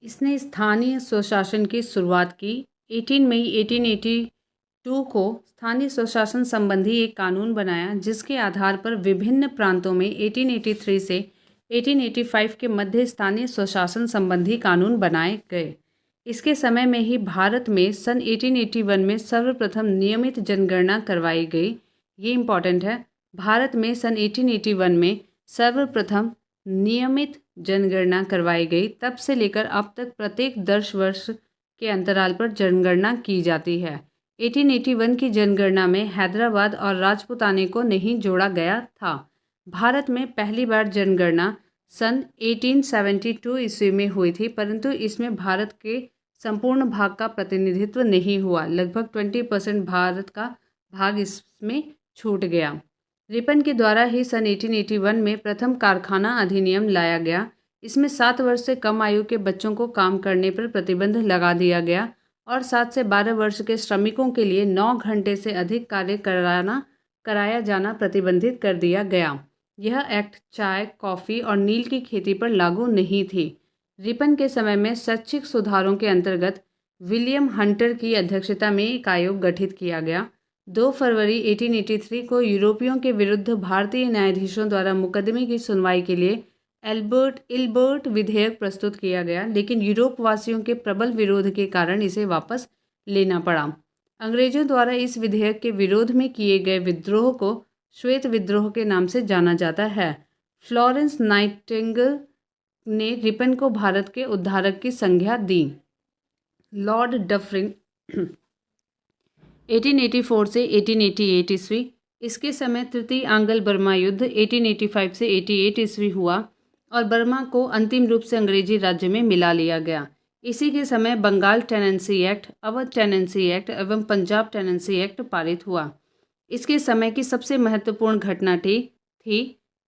इसने स्थानीय स्वशासन की शुरुआत की। 18 मई 1882 को स्थानीय स्वशासन संबंधी एक कानून बनाया, जिसके आधार पर विभिन्न प्रांतों में 1883 से 1885 के मध्य स्थानीय स्वशासन संबंधी कानून बनाए गए। इसके समय में ही भारत में सन 1881 में सर्वप्रथम नियमित जनगणना करवाई गई। ये इम्पॉर्टेंट है। भारत में सन 1881 में सर्वप्रथम नियमित जनगणना करवाई गई। तब से लेकर अब तक प्रत्येक 10 वर्ष के अंतराल पर जनगणना की जाती है। 1881 की जनगणना में हैदराबाद और राजपूताने को नहीं जोड़ा गया था। भारत में पहली बार जनगणना सन 1872 ईस्वी में हुई थी, परंतु इसमें भारत के संपूर्ण भाग का प्रतिनिधित्व नहीं हुआ। लगभग 20% भारत का भाग इसमें छूट गया। रिपन के द्वारा ही सन 1881 में प्रथम कारखाना अधिनियम लाया गया। इसमें 7 वर्ष से कम आयु के बच्चों को काम करने पर प्रतिबंध लगा दिया गया और 7 से 12 वर्ष के श्रमिकों के लिए 9 घंटे से अधिक कार्य कराया जाना प्रतिबंधित कर दिया गया। यह एक्ट चाय, कॉफ़ी और नील की खेती पर लागू नहीं थी। रिपन के समय में शैक्षिक सुधारों के अंतर्गत विलियम हंटर की अध्यक्षता में एक आयोग गठित किया गया। 2 फरवरी 1883 को यूरोपियों के विरुद्ध भारतीय न्यायाधीशों द्वारा मुकदमे की सुनवाई के लिए इल्बर्ट विधेयक प्रस्तुत किया गया, लेकिन यूरोप वासियों के प्रबल विरोध के कारण इसे वापस लेना पड़ा। अंग्रेजों द्वारा इस विधेयक के विरोध में किए गए विद्रोह को श्वेत विद्रोह के नाम से जाना जाता है। फ्लोरेंस नाइटिंगेल ने रिपन को भारत के उद्धारक की संज्ञा दी। लॉर्ड डफरिन 1884 से 1888 ईस्वी। इसके समय तृतीय आंग्ल बर्मा युद्ध 1885 से 88 ईस्वी हुआ और बर्मा को अंतिम रूप से अंग्रेजी राज्य में मिला लिया गया। इसी के समय Bengal tenancy act, Awadh tenancy act एवं पंजाब टेनेंसी एक्ट पारित हुआ। इसके समय की सबसे महत्वपूर्ण घटना थी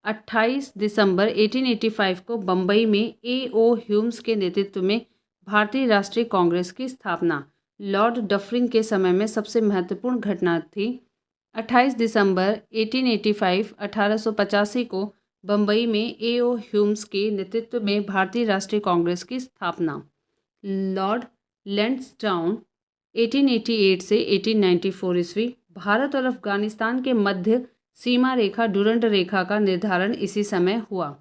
28 दिसंबर 1885 को बम्बई में A.O. ह्यूम्स के नेतृत्व में भारतीय राष्ट्रीय कांग्रेस की स्थापना। लॉर्ड डफरिन के समय में सबसे महत्वपूर्ण घटना थी 28 दिसंबर 1885 को बम्बई में A.O. ह्यूम्स के नेतृत्व में भारतीय राष्ट्रीय कांग्रेस की स्थापना। लॉर्ड लैंसडाउन 1888 से 1894 ईस्वी। भारत और अफगानिस्तान के मध्य सीमा रेखा डुरंड रेखा का निर्धारण इसी समय हुआ।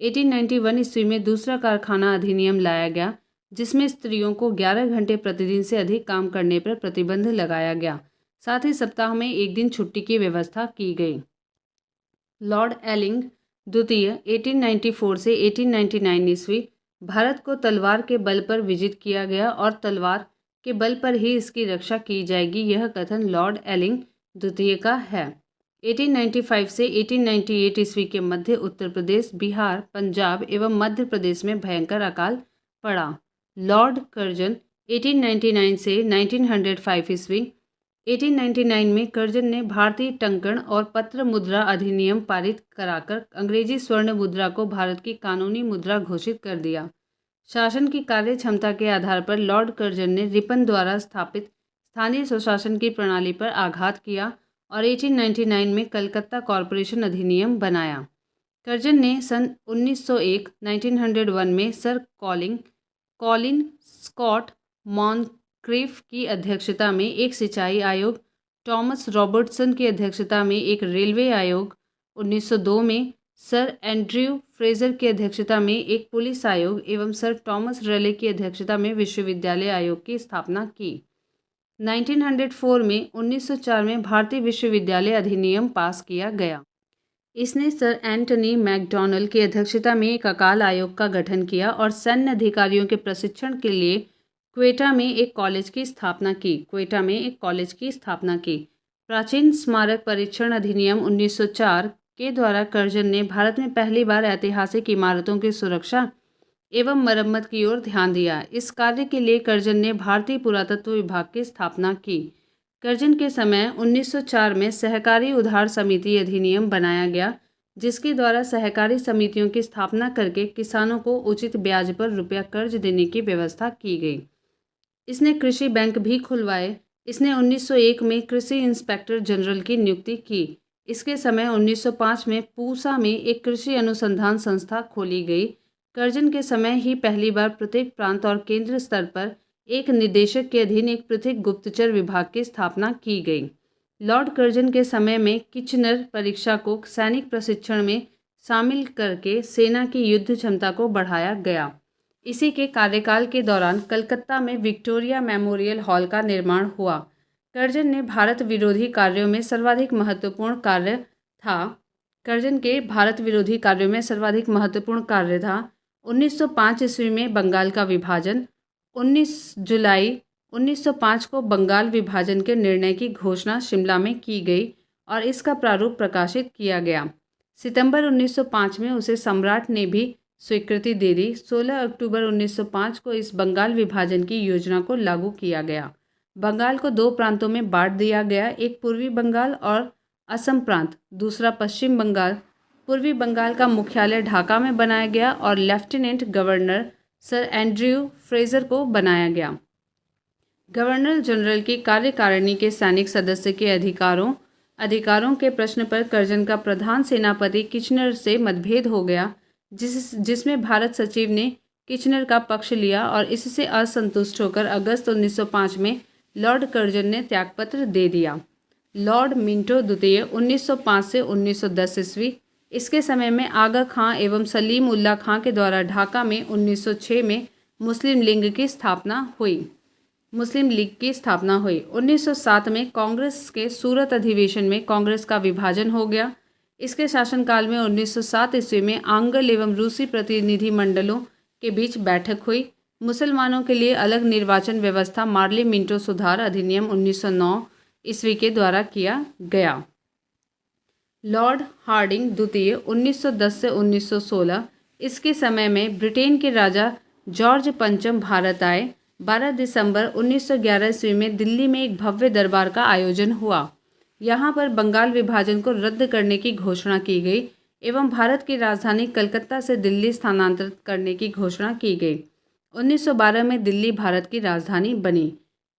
1891 ईस्वी में दूसरा कारखाना अधिनियम लाया गया, जिसमें स्त्रियों को 11 घंटे प्रतिदिन से अधिक काम करने पर प्रतिबंध लगाया गया। साथ ही सप्ताह में एक दिन छुट्टी की व्यवस्था की गई। लॉर्ड एलिंग द्वितीय 1894 से 1899 ईस्वी भारत को तलवार के बल पर विजित किया गया और तलवार के बल पर ही इसकी रक्षा की जाएगी, यह कथन लॉर्ड एलिंग द्वितीय का है। 1895 से 1898 ईस्वी के मध्य उत्तर प्रदेश, बिहार, पंजाब एवं मध्य प्रदेश में भयंकर अकाल पड़ा। लॉर्ड कर्जन 1899 से 1905 ईस्वी 1899 में कर्जन ने भारतीय टंकण और पत्र मुद्रा अधिनियम पारित कराकर अंग्रेजी स्वर्ण मुद्रा को भारत की कानूनी मुद्रा घोषित कर दिया। शासन की कार्य क्षमता के आधार पर लॉर्ड कर्जन ने रिपन द्वारा स्थापित स्थानीय स्वशासन की प्रणाली पर आघात किया और 1899 में कलकत्ता कॉरपोरेशन अधिनियम बनाया। कर्जन ने सन 1901 में सर कॉलिन स्कॉट मॉनक्रिफ की अध्यक्षता में एक सिंचाई आयोग, टॉमस रॉबर्टसन की अध्यक्षता में एक रेलवे आयोग, 1902 में सर एंड्रयू फ्रेजर की अध्यक्षता में एक पुलिस आयोग एवं सर टॉमस रेले की अध्यक्षता में विश्वविद्यालय आयोग की स्थापना की। 1904 में भारतीय विश्वविद्यालय अधिनियम पास किया गया। इसने सर एंटनी मैकडॉनल्ड की अध्यक्षता में एक अकाल आयोग का गठन किया और सैन्य अधिकारियों के प्रशिक्षण के लिए क्वेटा में एक कॉलेज की स्थापना की। प्राचीन स्मारक परीक्षण अधिनियम 1904 के द्वारा कर्जन ने भारत में पहली बार ऐतिहासिक इमारतों की सुरक्षा एवं मरम्मत की ओर ध्यान दिया। इस कार्य के लिए कर्जन ने भारतीय पुरातत्व विभाग की स्थापना की। कर्जन के समय 1904 में सहकारी उधार समिति अधिनियम बनाया गया, जिसके द्वारा सहकारी समितियों की स्थापना करके किसानों को उचित ब्याज पर रुपया कर्ज देने की व्यवस्था की गई। इसने कृषि बैंक भी खुलवाए। इसने 1901 में कृषि इंस्पेक्टर जनरल की नियुक्ति की। इसके समय 1905 में पूसा में एक कृषि अनुसंधान संस्था खोली गई। कर्जन के समय ही पहली बार प्रत्येक प्रांत और केंद्र स्तर पर एक निदेशक के अधीन एक पृथक गुप्तचर विभाग की स्थापना की गई। लॉर्ड कर्जन के समय में किचनर परीक्षा को सैनिक प्रशिक्षण में शामिल करके सेना की युद्ध क्षमता को बढ़ाया गया। इसी के कार्यकाल के दौरान कलकत्ता में विक्टोरिया मेमोरियल हॉल का निर्माण हुआ। कर्जन ने भारत विरोधी कार्यों में सर्वाधिक महत्वपूर्ण कार्य था। 1905 ईस्वी में बंगाल का विभाजन। 19 जुलाई 1905 को बंगाल विभाजन के निर्णय की घोषणा शिमला में की गई और इसका प्रारूप प्रकाशित किया गया। सितंबर 1905 में उसे सम्राट ने भी स्वीकृति दे दी। 16 अक्टूबर 1905 को इस बंगाल विभाजन की योजना को लागू किया गया। बंगाल को दो प्रांतों में बांट दिया गया, एक पूर्वी बंगाल और असम प्रांत, दूसरा पश्चिम बंगाल। पूर्वी बंगाल का मुख्यालय ढाका में बनाया गया और lieutenant governor sir Andrew Fraser को बनाया गया। गवर्नर जनरल की कार्यकारिणी के सैनिक सदस्य के अधिकारों के प्रश्न पर कर्जन का प्रधान सेनापति किचनर से मतभेद हो गया, जिसमें भारत सचिव ने किचनर का पक्ष लिया और इससे असंतुष्ट होकर अगस्त 1905 में लॉर्ड कर्जन ने त्यागपत्र दे दिया। लॉर्ड मिंटो द्वितीय 1905 से 1910 ईस्वी, इसके समय में आगा खां एवं सलीम उल्ला खां के द्वारा ढाका में 1906 में मुस्लिम लीग की स्थापना हुई। 1907 में कांग्रेस के सूरत अधिवेशन में कांग्रेस का विभाजन हो गया। इसके शासनकाल में 1907 ईस्वी में आंग्ल एवं रूसी प्रतिनिधि मंडलों के बीच बैठक हुई। मुसलमानों के लिए अलग निर्वाचन व्यवस्था मार्ले मिंटो सुधार अधिनियम 1909 ईस्वी के द्वारा किया गया। लॉर्ड हार्डिंग द्वितीय 1910 से 1916, इसके समय में ब्रिटेन के राजा जॉर्ज पंचम भारत आए। 12 दिसंबर 1911 ईस्वी में दिल्ली में एक भव्य दरबार का आयोजन हुआ। यहाँ पर बंगाल विभाजन को रद्द करने की घोषणा की गई एवं भारत की राजधानी कलकत्ता से दिल्ली स्थानांतरित करने की घोषणा की गई। 1912 में दिल्ली भारत की राजधानी बनी।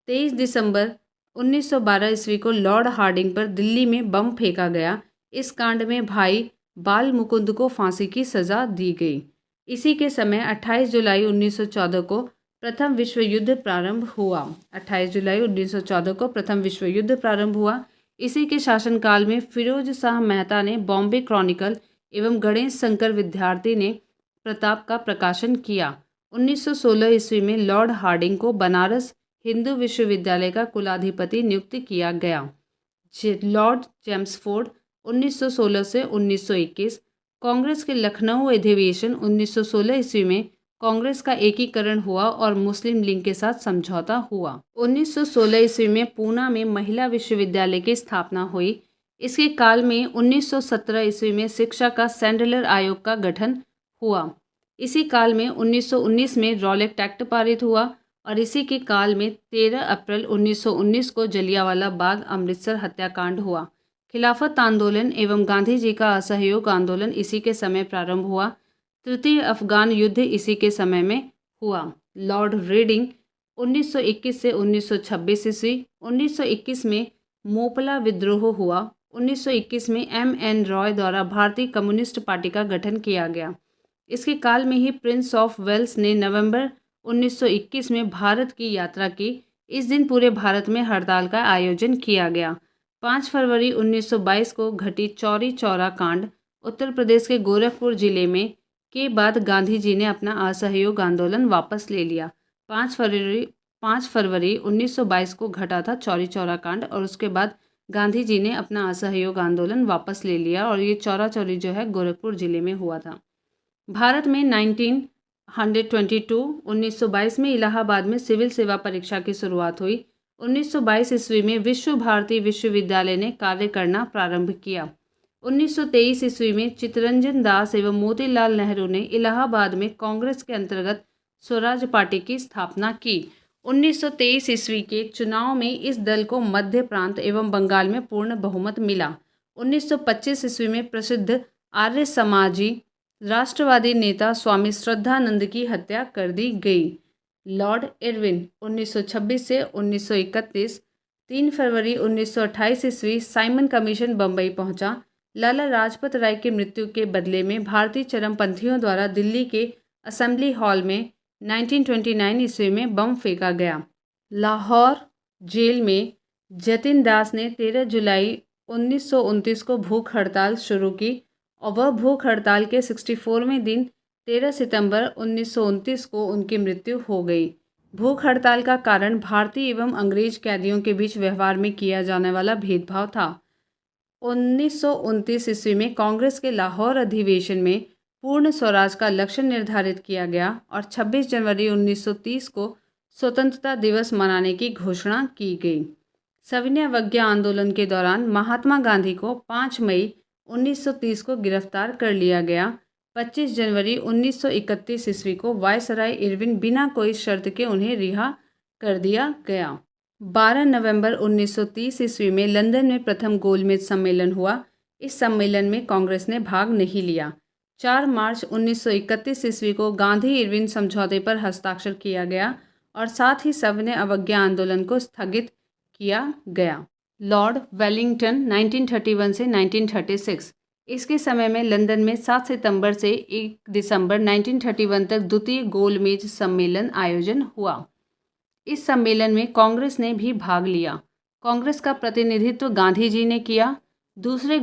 23 दिसंबर 1912 ईस्वी को लॉर्ड हार्डिंग पर दिल्ली में बम फेंका गया। इस कांड में भाई बाल मुकुंद को फांसी की सजा दी गई। इसी के समय 28 जुलाई 1914 को प्रथम विश्व युद्ध प्रारंभ हुआ। 28 जुलाई 1914 को प्रथम विश्व युद्ध प्रारंभ हुआ। इसी के शासनकाल में फिरोज शाह मेहता ने बॉम्बे क्रॉनिकल एवं गणेश शंकर विद्यार्थी ने प्रताप का प्रकाशन किया। 1916 ईस्वी में लॉर्ड हार्डिंग को बनारस हिंदू विश्वविद्यालय का कुलाधिपति नियुक्त किया गया। लॉर्ड चेम्सफोर्ड 1916 से 1921। कांग्रेस के लखनऊ अधिवेशन 1916 ईस्वी में कांग्रेस का एकीकरण हुआ और मुस्लिम लीग के साथ समझौता हुआ। 1916 ईस्वी में पूना में महिला विश्वविद्यालय की स्थापना हुई। इसके काल में 1917 ईस्वी में शिक्षा का सैंडलर आयोग का गठन हुआ। इसी काल में 1919 में रॉलेट एक्ट पारित हुआ और इसी के काल में 13 अप्रैल 1919 को जलियांवाला बाग अमृतसर हत्याकांड हुआ। खिलाफत आंदोलन एवं गांधी जी का असहयोग आंदोलन इसी के समय प्रारंभ हुआ। तृतीय अफगान युद्ध इसी के समय में हुआ। लॉर्ड रीडिंग 1921 से 1926 ईस्वी। 1921 में मोपला विद्रोह हुआ। 1921 में M.N. रॉय द्वारा भारतीय कम्युनिस्ट पार्टी का गठन किया गया। इसके काल में ही प्रिंस ऑफ वेल्स ने नवंबर 1921 में भारत की यात्रा की। इस दिन पूरे भारत में हड़ताल का आयोजन किया गया। 5 फरवरी 1922 को घटी चौरी चौरा कांड उत्तर प्रदेश के गोरखपुर जिले में के बाद गांधी जी ने अपना असहयोग आंदोलन वापस ले लिया। 5 फरवरी 1922 को घटा था चौरी चौरा कांड और उसके बाद गांधी जी ने अपना असहयोग आंदोलन वापस ले लिया और ये चौरा चौरी जो है गोरखपुर जिले में हुआ था। भारत में 1922 में इलाहाबाद में सिविल सेवा परीक्षा की शुरुआत हुई। 1922 ईस्वी में विश्व भारती विश्वविद्यालय ने कार्य करना प्रारंभ किया। 1923 ईस्वी में चित्तरंजन दास एवं मोतीलाल नेहरू ने इलाहाबाद में कांग्रेस के अंतर्गत स्वराज पार्टी की स्थापना की। 1923 ईस्वी के चुनाव में इस दल को मध्य प्रांत एवं बंगाल में पूर्ण बहुमत मिला। 1925 ईस्वी में प्रसिद्ध आर्य समाजी राष्ट्रवादी नेता स्वामी श्रद्धानंद की हत्या कर दी गई। लॉर्ड इरविन 1926 से 1931। 3 फरवरी 1928 ईस्वी साइमन कमीशन बम्बई पहुंचा। लाला लाजपत राय की मृत्यु के बदले में भारतीय चरमपंथियों द्वारा दिल्ली के असेंबली हॉल में 1929 ईस्वी में बम फेंका गया। लाहौर जेल में जतिन दास ने 13 जुलाई 1929 को भूख हड़ताल शुरू की और वह भूख हड़ताल के 64वें दिन 13 सितंबर 1929 को उनकी मृत्यु हो गई। भूख हड़ताल का कारण भारतीय एवं अंग्रेज कैदियों के बीच व्यवहार में किया जाने वाला भेदभाव था। 1929 ईस्वी में कांग्रेस के लाहौर अधिवेशन में पूर्ण स्वराज का लक्ष्य निर्धारित किया गया और 26 जनवरी 1930 को स्वतंत्रता दिवस मनाने की घोषणा की गई। सविनय अवज्ञा आंदोलन के दौरान महात्मा गांधी को 5 मई 1930 को गिरफ्तार कर लिया गया। 25 जनवरी 1931 ईस्वी को वायसराय इरविन बिना कोई शर्त के उन्हें रिहा कर दिया गया। 12 नवंबर 1930 ईस्वी में लंदन में प्रथम गोलमेज सम्मेलन हुआ। इस सम्मेलन में कांग्रेस ने भाग नहीं लिया। 4 मार्च 1931 ईस्वी को गांधी इरविन समझौते पर हस्ताक्षर किया गया और साथ ही सविनय अवज्ञा आंदोलन को स्थगित किया गया। लॉर्ड वेलिंगटन 1931 से 1936। इसके समय में लंदन में 7 सितंबर से 1 दिसंबर 1931 तक द्वितीय गोलमेज सम्मेलन आयोजन हुआ। इस सम्मेलन में कांग्रेस ने भी भाग लिया। कांग्रेस का प्रतिनिधित्व गांधी जी ने किया। दूसरे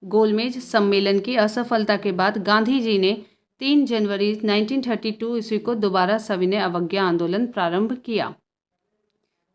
गोलमेज सम्मेलन की असफलता के बाद गांधी जी ने 3 जनवरी 1932 ईस्वी को दोबारा सविनय अवज्ञा आंदोलन प्रारंभ किया।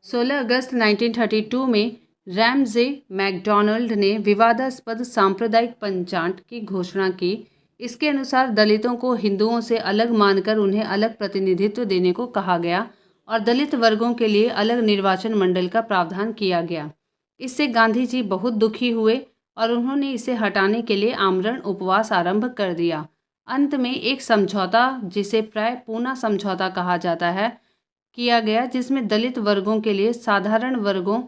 16 अगस्त 1932 में रैमजे मैकडॉनल्ड ने विवादास्पद सांप्रदायिक पंचाट की घोषणा की। इसके अनुसार दलितों को हिंदुओं से अलग मानकर उन्हें अलग प्रतिनिधित्व देने को कहा गया और दलित वर्गों के लिए अलग निर्वाचन मंडल का प्रावधान किया गया। इससे गांधी जी बहुत दुखी हुए और उन्होंने इसे हटाने के लिए आमरण उपवास आरंभ कर दिया। अंत में एक समझौता, जिसे प्राय पूना समझौता कहा जाता है, किया गया, जिसमें दलित वर्गों के लिए साधारण वर्गों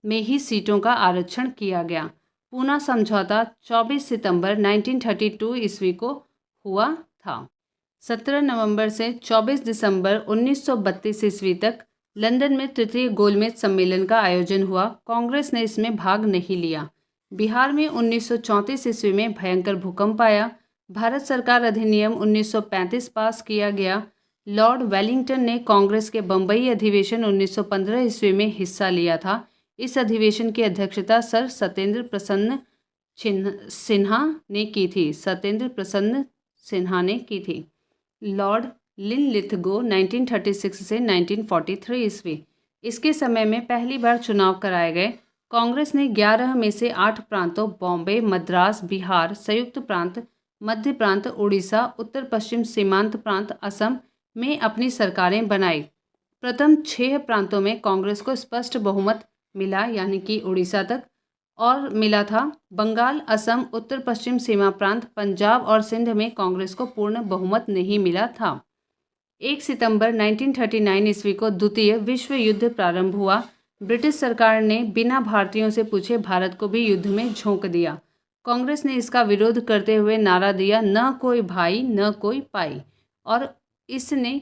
में ही सीटों का आरक्षण किया गया। पूना समझौता 24 सितंबर 1932 ईस्वी को हुआ था। 17 नवंबर से 24 दिसंबर 1932 ईस्वी तक लंदन में तृतीय गोलमेज सम्मेलन का आयोजन हुआ। कांग्रेस ने इसमें भाग नहीं लिया। बिहार में 1934 ईस्वी में भयंकर भूकंप आया। भारत सरकार अधिनियम 1935 पास किया गया। लॉर्ड वेलिंगटन ने कांग्रेस के बम्बई अधिवेशन 1915 ईस्वी में हिस्सा लिया था। इस अधिवेशन की अध्यक्षता सर सत्येंद्र प्रसन्न सिन्हा ने की थी। सत्येंद्र प्रसन्न सिन्हा ने की थी। लॉर्ड लिनलिथगो 1936 से 1943 ईस्वी। इसके समय में पहली बार चुनाव कराए गए। कांग्रेस ने 11 में से 8 प्रांतों बॉम्बे, मद्रास, बिहार, संयुक्त प्रांत, मध्य प्रांत, उड़ीसा, उत्तर पश्चिम सीमांत प्रांत, असम में अपनी सरकारें बनाई। प्रथम 6 प्रांतों में कांग्रेस को स्पष्ट बहुमत मिला, यानी कि उड़ीसा तक और मिला था। बंगाल, असम, उत्तर पश्चिम सीमा प्रांत, पंजाब और सिंध में कांग्रेस को पूर्ण बहुमत नहीं मिला था। 1 सितंबर 1939 ईस्वी को द्वितीय विश्व युद्ध प्रारंभ हुआ। ब्रिटिश सरकार ने बिना भारतीयों से पूछे भारत को भी युद्ध में झोंक दिया। कांग्रेस ने इसका विरोध करते हुए नारा दिया, न कोई भाई न कोई पाई, और इसने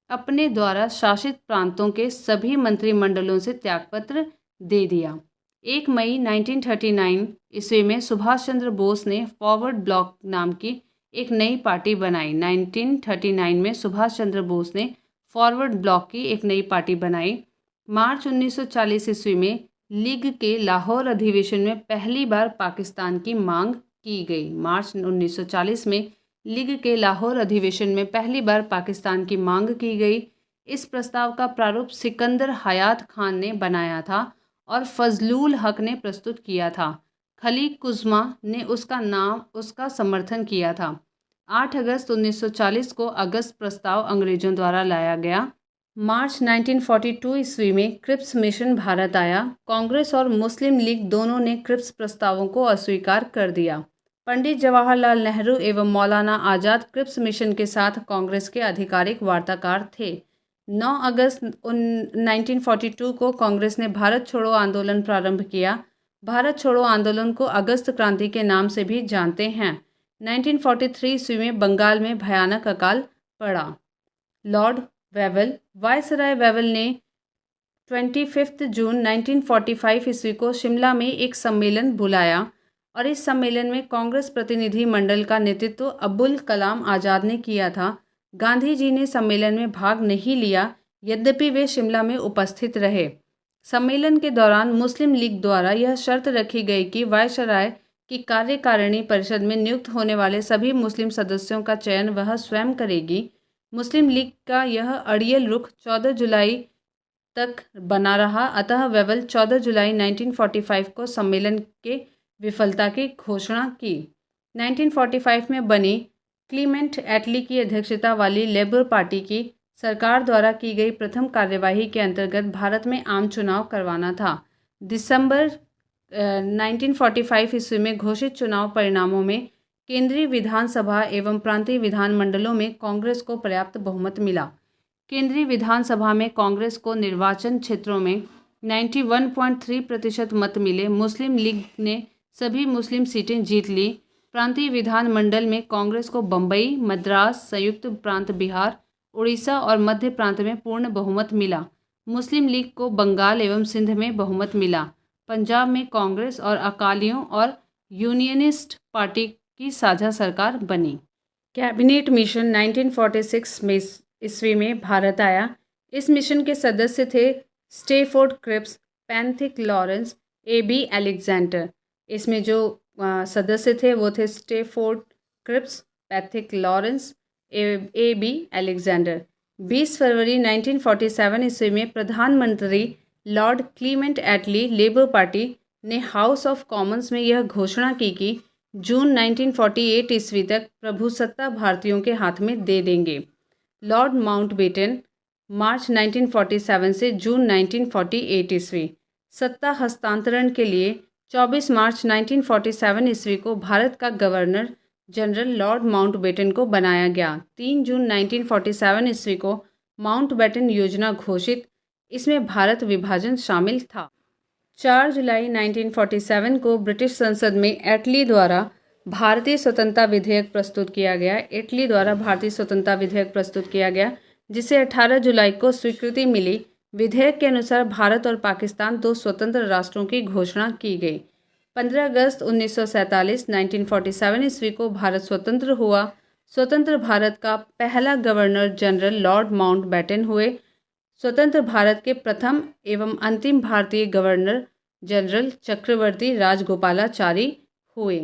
अपने द्वारा शासित प्रांतों के सभी मंत्रिमंडलों से त्यागपत्र दे दिया। 1 मई 1939 ईस्वी में सुभाष चंद्र बोस ने फॉरवर्ड ब्लॉक नाम की एक नई पार्टी बनाई। 1939 में सुभाष चंद्र बोस ने फॉरवर्ड ब्लॉक की एक नई पार्टी बनाई। मार्च 1940 ईस्वी में लीग के लाहौर अधिवेशन में पहली बार पाकिस्तान की मांग की गई। मार्च 1940 में लीग के लाहौर अधिवेशन में पहली बार पाकिस्तान की मांग की गई। इस प्रस्ताव का प्रारूप सिकंदर हयात खान ने बनाया था और फजलुल हक ने प्रस्तुत किया था। खलीक कुज़मा ने उसका समर्थन किया था। 8 अगस्त 1940 को अगस्त प्रस्ताव अंग्रेजों द्वारा लाया गया। मार्च 1942 ईस्वी में क्रिप्स मिशन भारत आया। कांग्रेस और मुस्लिम लीग दोनों ने क्रिप्स प्रस्तावों को अस्वीकार कर दिया। पंडित जवाहरलाल नेहरू एवं मौलाना आज़ाद क्रिप्स मिशन के साथ कांग्रेस के आधिकारिक वार्ताकार थे। 9 अगस्त 1942 को कांग्रेस ने भारत छोड़ो आंदोलन प्रारंभ किया। भारत छोड़ो आंदोलन को अगस्त क्रांति के नाम से भी जानते हैं। 1943 ईस्वी में बंगाल में भयानक अकाल पड़ा। लॉर्ड वेवल, वायसराय वेवल ने 25 जून 1945 ईस्वी को शिमला में एक सम्मेलन बुलाया और इस सम्मेलन में कांग्रेस प्रतिनिधि मंडल का नेतृत्व अबुल कलाम आज़ाद ने किया था। गांधी जी ने सम्मेलन में भाग नहीं लिया, यद्यपि वे शिमला में उपस्थित रहे। सम्मेलन के दौरान मुस्लिम लीग द्वारा यह शर्त रखी गई कि वायसराय की कार्यकारिणी परिषद में नियुक्त होने वाले सभी मुस्लिम सदस्यों का चयन वह स्वयं करेगी। मुस्लिम लीग का यह अड़ियल रुख 14 जुलाई तक बना रहा, अतः वेवल 14 जुलाई 1945 को सम्मेलन के विफलता की घोषणा की। 1945 में बनी क्लीमेंट एटली की अध्यक्षता वाली लेबर पार्टी की सरकार द्वारा की गई प्रथम कार्यवाही के अंतर्गत भारत में आम चुनाव करवाना था। दिसंबर 1945 ईस्वी में घोषित चुनाव परिणामों में केंद्रीय विधानसभा एवं प्रांतीय विधानमंडलों में कांग्रेस को पर्याप्त बहुमत मिला। केंद्रीय विधानसभा में कांग्रेस को निर्वाचन क्षेत्रों में 91.3% मत मिले। मुस्लिम लीग ने सभी मुस्लिम सीटें जीत ली। प्रांतीय विधानमंडल में कांग्रेस को बम्बई, मद्रास, संयुक्त प्रांत बिहार, उड़ीसा और मध्य प्रांत में पूर्ण बहुमत मिला। मुस्लिम लीग को बंगाल एवं सिंध में बहुमत मिला। पंजाब में कांग्रेस और अकालियों और यूनियनिस्ट पार्टी की साझा सरकार बनी। कैबिनेट मिशन 1946 में ईस्वी में भारत आया। इस मिशन के सदस्य थे Stafford Cripps, Pethick Lawrence, A B. Alexander. इसमें जो सदस्य थे वो थे Stafford Cripps, Pethick Lawrence, A B. Alexander. 20 फरवरी 1947 ईस्वी में प्रधानमंत्री Lord Clement Attlee Labour Party ने हाउस ऑफ कॉमन्स में यह घोषणा की कि जून 1948 ईस्वी तक प्रभुसत्ता भारतीयों के हाथ में दे देंगे। लॉर्ड माउंटबेटन, मार्च 1947 से जून 1948 ईस्वी। सत्ता हस्तांतरण के लिए 24 मार्च 1947 ईस्वी को भारत का गवर्नर जनरल लॉर्ड माउंटबेटन को बनाया गया। 3 जून 1947 ईस्वी को माउंटबेटन योजना घोषित, इसमें भारत विभाजन शामिल था। 4 जुलाई 1947 को ब्रिटिश संसद में एटली द्वारा भारतीय स्वतंत्रता विधेयक प्रस्तुत किया गया। एटली द्वारा भारतीय स्वतंत्रता विधेयक प्रस्तुत किया गया, जिसे 18 जुलाई को स्वीकृति मिली। विधेयक के अनुसार भारत और पाकिस्तान 2 स्वतंत्र राष्ट्रों की घोषणा की गई। 15 अगस्त 1947 1947 ईस्वी को भारत स्वतंत्र हुआ। स्वतंत्र भारत का पहला गवर्नर जनरल लॉर्ड माउंटबेटन हुए। स्वतंत्र भारत के प्रथम एवं अंतिम भारतीय गवर्नर जनरल चक्रवर्ती राजगोपालाचारी हुए।